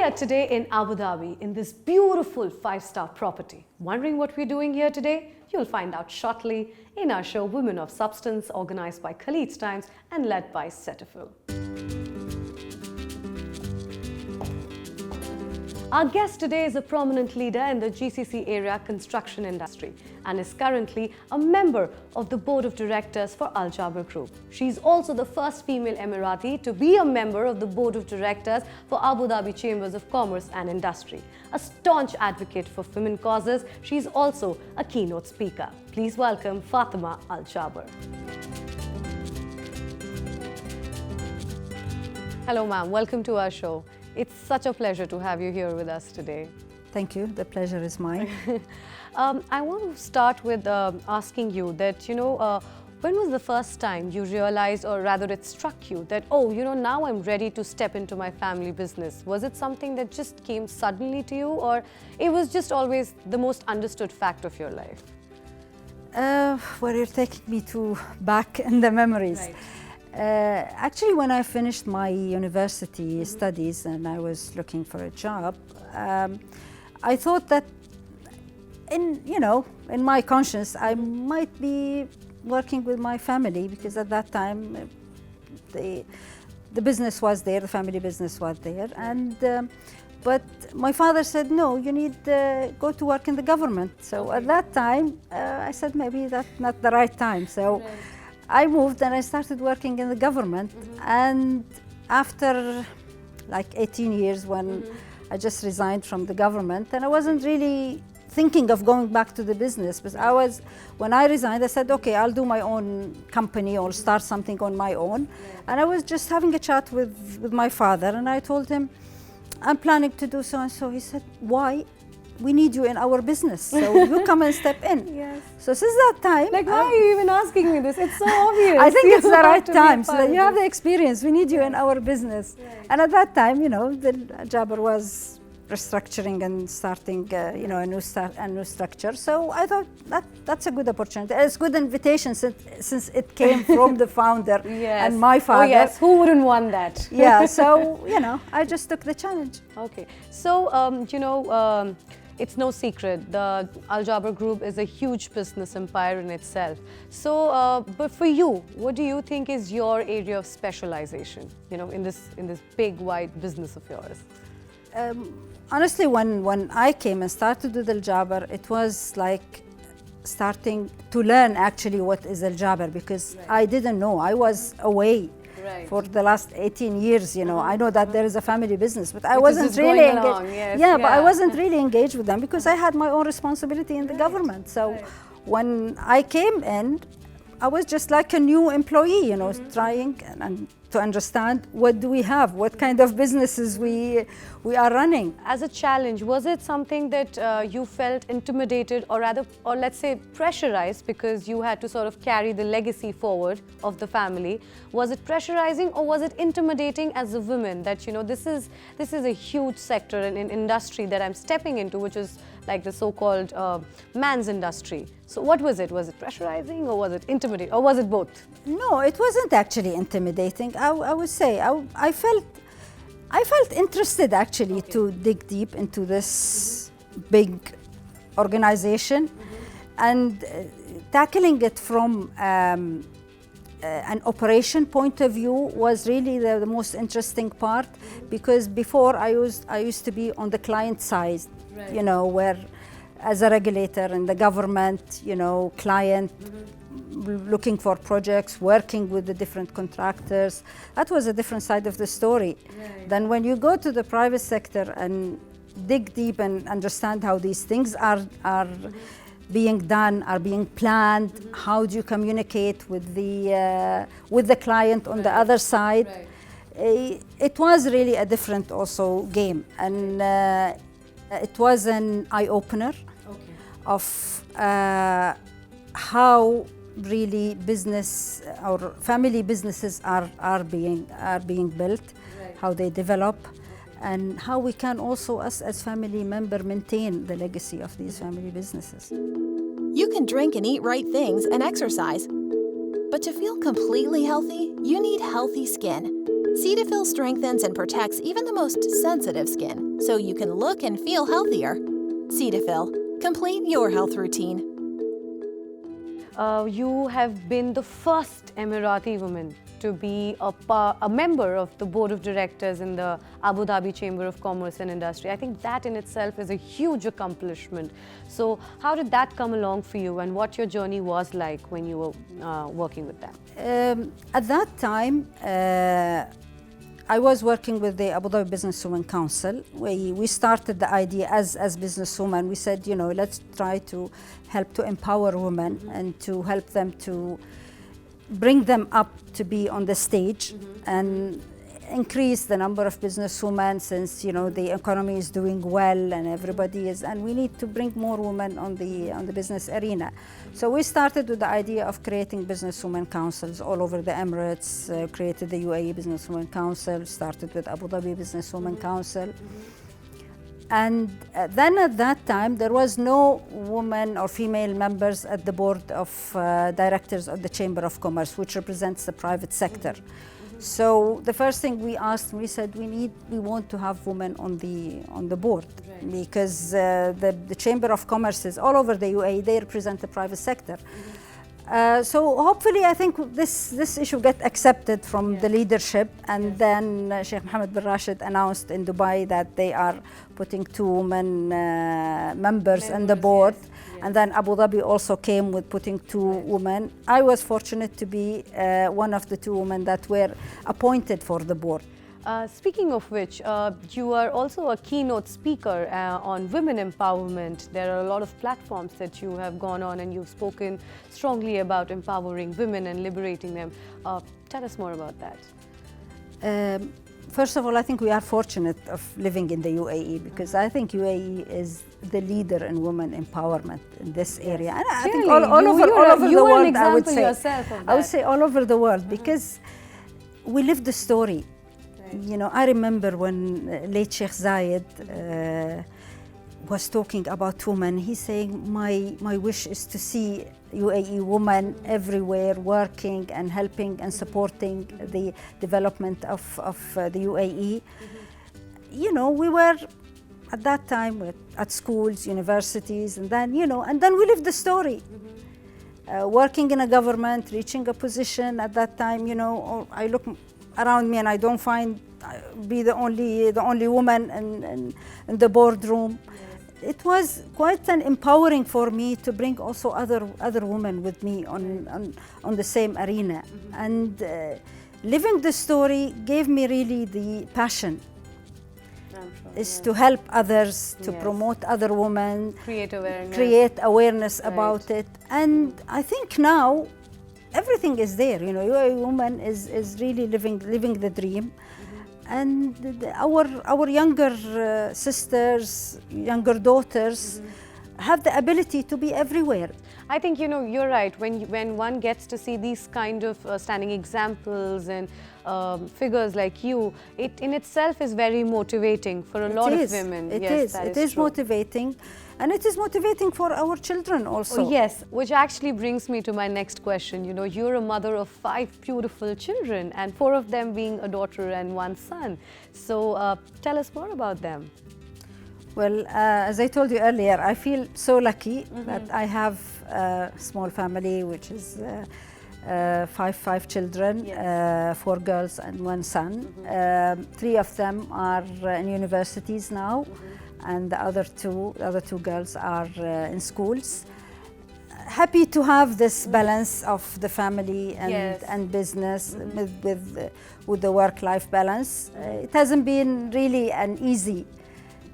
are today in Abu Dhabi in this beautiful 5-star property. Wondering what we're doing here today? You'll find out shortly in our show Women of Substance, organized by Khaleej Times and led by Cetaphil. Our guest today is a prominent leader in the GCC area construction industry and is currently a member of the board of directors for Al Jaber Group. She's also the first female Emirati to be a member of the board of directors for Abu Dhabi Chambers of Commerce and Industry. A staunch advocate for women causes, she's also a keynote speaker. Please welcome Fatima Al Jaber. Hello ma'am, welcome to our show. It's such a pleasure to have you here with us today. Thank you. The pleasure is mine. I want to start with asking you that, when was the first time you realized, or rather it struck you that, now I'm ready to step into my family business? Was it something that just came suddenly to you, or it was just always the most understood fact of your life? Well, you're taking me back in the memories. Right. Actually, when I finished my university studies and I was looking for a job, I thought that in my conscience, I might be working with my family, because at that time the business was there, the family business was there, and but my father said, no, you need to go to work in the government. So at that time, I said maybe that's not the right time. So. Right. I moved and I started working in the government, and after like 18 years when I just resigned from the government, and I wasn't really thinking of going back to the business, but when I resigned, I said, okay, I'll do my own company or start something on my own. And I was just having a chat with my father, and I told him, I'm planning to do so and so. He said, why? We need you in our business, so you come and step in. Yes. So since that time, like, why are you even asking me this? It's so obvious. I think it's the right time. So that you have the experience. We need you in our business. Right. And at that time, the Jaber was restructuring and starting, a new structure. So I thought that's a good opportunity. It's a good invitation since it came from the founder and my father. Oh yes, who wouldn't want that? Yeah. So I just took the challenge. Okay. So it's no secret, the Al Jaber Group is a huge business empire in itself. So, but for you, what do you think is your area of specialization, in this big, wide business of yours? Honestly, when I came and started with Al Jaber, it was like starting to learn actually what is Al Jaber, because I didn't know. I was away. Right. For the last 18 years, I know that there is a family business, but I wasn't really engaged. Yes, but I wasn't really engaged with them because I had my own responsibility in the government. So when I came in, I was just like a new employee, trying and to understand what do we have, what kind of businesses we are running. As a challenge, was it something that you felt intimidated, or let's say pressurized, because you had to sort of carry the legacy forward of the family? Was it pressurizing, or was it intimidating as a woman that this is a huge sector and an industry that I'm stepping into, which is like the so-called man's industry? So what was it? Was it pressurizing, or was it intimidating, or was it both? No, it wasn't actually intimidating. I would say I felt interested actually to dig deep into this big organization and tackling it from an operation point of view was really the most interesting part, because before I used to be on the client side, where as a regulator in the government, client looking for projects, working with the different contractors. That was a different side of the story. Right. Then when you go to the private sector and dig deep and understand how these things are being done, are being planned, how do you communicate with the client on the other side? Right. It was really a different also game, and it was an eye-opener of how really business or family businesses are being built, how they develop, and how we can also, us as family member, maintain the legacy of these family businesses. You can drink and eat right things and exercise, but to feel completely healthy, you need healthy skin. Cetaphil strengthens and protects even the most sensitive skin, so you can look and feel healthier. Cetaphil, complete your health routine. You have been the first Emirati woman to be a member of the board of directors in the Abu Dhabi Chamber of Commerce and Industry. I think that in itself is a huge accomplishment. So how did that come along for you, and what your journey was like when you were working with them? At that time, I was working with the Abu Dhabi Businesswomen Council. We started the idea as businesswomen. We said, you know, let's try to help to empower women and to help them to bring them up to be on the stage and increase the number of businesswomen, since, you know, the economy is doing well and everybody is, and we need to bring more women on the business arena. So we started with the idea of creating businesswomen councils all over the Emirates, created the UAE Businesswomen Council, started with Abu Dhabi Businesswomen Council. And then at that time, there was no woman or female members at the board of directors of the Chamber of Commerce, which represents the private sector. So the first thing we asked, we said we want to have women on the board, because the Chamber of Commerce is all over the UAE. They represent the private sector. So hopefully, I think this issue get accepted from the leadership, and then Sheikh Mohammed bin Rashid announced in Dubai that they are putting 2 women members on the board. And then Abu Dhabi also came with putting 2 women. I was fortunate to be one of the 2 women that were appointed for the board. Speaking of which, you are also a keynote speaker on women empowerment. There are a lot of platforms that you have gone on, and you've spoken strongly about empowering women and liberating them. Tell us more about that. First of all, I think we are fortunate of living in the UAE, because I think UAE is the leader in women empowerment in this area. And I think all over the world, I would say. I would say all over the world, because we live the story. You know, I remember when late Sheikh Zayed was talking about women. He's saying, my wish is to see UAE women everywhere working and helping and supporting the development of the UAE. You know, we were at that time at schools, universities, and then, you know, and then we lived the story. Working in a government, reaching a position at that time, you know, I look around me and I don't find be the only woman in the boardroom. It was quite an empowering for me to bring also other women with me on the same arena. And living the story gave me really the passion. Is to help others, to promote other women, create awareness about it. And I think now everything is there. You know, UAE woman is really living the dream. And our younger sisters, younger daughters have the ability to be everywhere. I think, you know, you're right. When one gets to see these kind of standing examples and figures like you, it in itself is very motivating for a lot of women. It is motivating. And it is motivating for our children also. Oh, yes, which actually brings me to my next question. You know, you're a mother of 5 beautiful children, and 4 of them being a daughter and 1 son. So tell us more about them. Well, as I told you earlier, I feel so lucky that I have a small family, which is five children, 4 girls and 1 son. 3 of them are in universities now. And the other two girls are in schools. Happy to have this balance of the family and business with the work-life balance. It hasn't been really an easy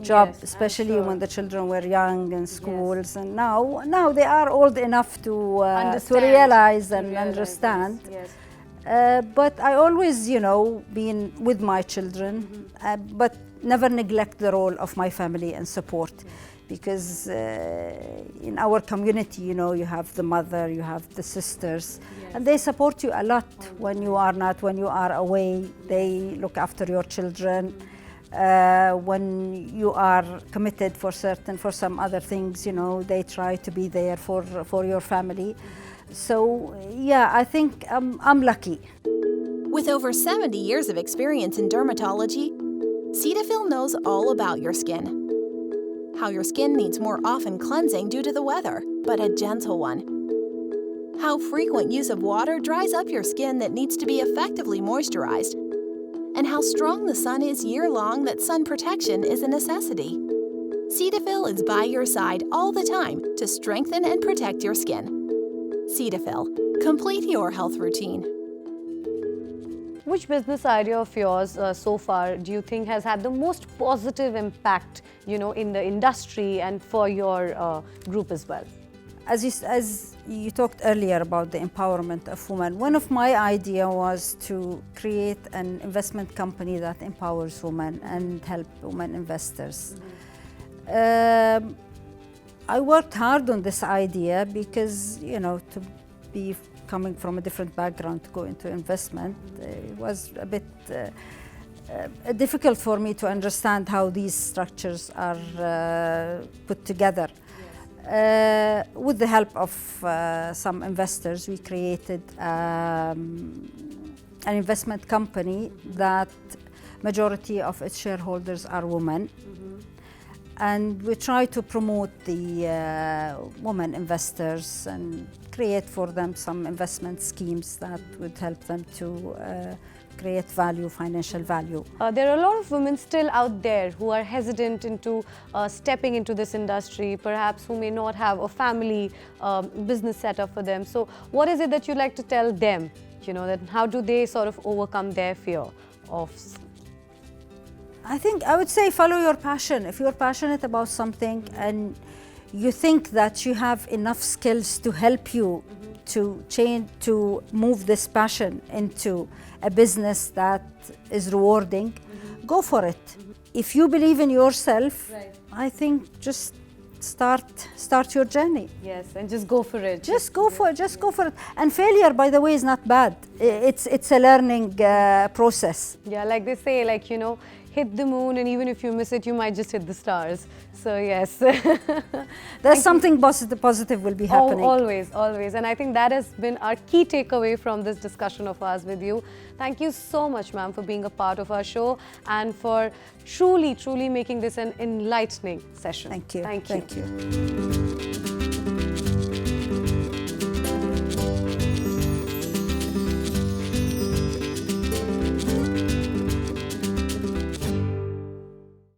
job, especially when the children were young in schools, and now they are old enough to realize and understand. But I always, you know, been with my children, but never neglect the role of my family and support, because in our community, you know, you have the mother, you have the sisters, and they support you a lot when you are away. They look after your children. When you are committed for some other things, you know, they try to be there for your family. So yeah, I think I'm lucky. With over 70 years of experience in dermatology, Cetaphil knows all about your skin. How your skin needs more often cleansing due to the weather, but a gentle one. How frequent use of water dries up your skin that needs to be effectively moisturized. And how strong the sun is year-long that sun protection is a necessity. Cetaphil is by your side all the time to strengthen and protect your skin. Cetaphil, complete your health routine. Which business idea of yours so far do you think has had the most positive impact, in the industry and for your group as well? As you talked earlier about the empowerment of women, one of my idea was to create an investment company that empowers women and help women investors. I worked hard on this idea because, to be coming from a different background to go into investment, it was a bit difficult for me to understand how these structures are put together. With the help of some investors, we created an investment company that majority of its shareholders are women. And we try to promote the women investors and create for them some investment schemes that would help them to create value, financial value. There are a lot of women still out there who are hesitant into stepping into this industry, perhaps who may not have a family business set up for them. So what is it that you'd like to tell them, that how do they sort of overcome their fear of... I would say follow your passion. If you're passionate about something and you think that you have enough skills to help you to move this passion into a business that is rewarding, go for it. If you believe in yourself, I think just start your journey. Yes, and just go for it. Just go for it. And failure, by the way, is not bad. It's a learning process. Yeah, like they say, hit the moon, and even if you miss it, you might just hit the stars. So yes. There's something positive will be happening. Always. And I think that has been our key takeaway from this discussion of ours with you. Thank you so much, ma'am, for being a part of our show and for truly making this an enlightening session. Thank you. Thank you.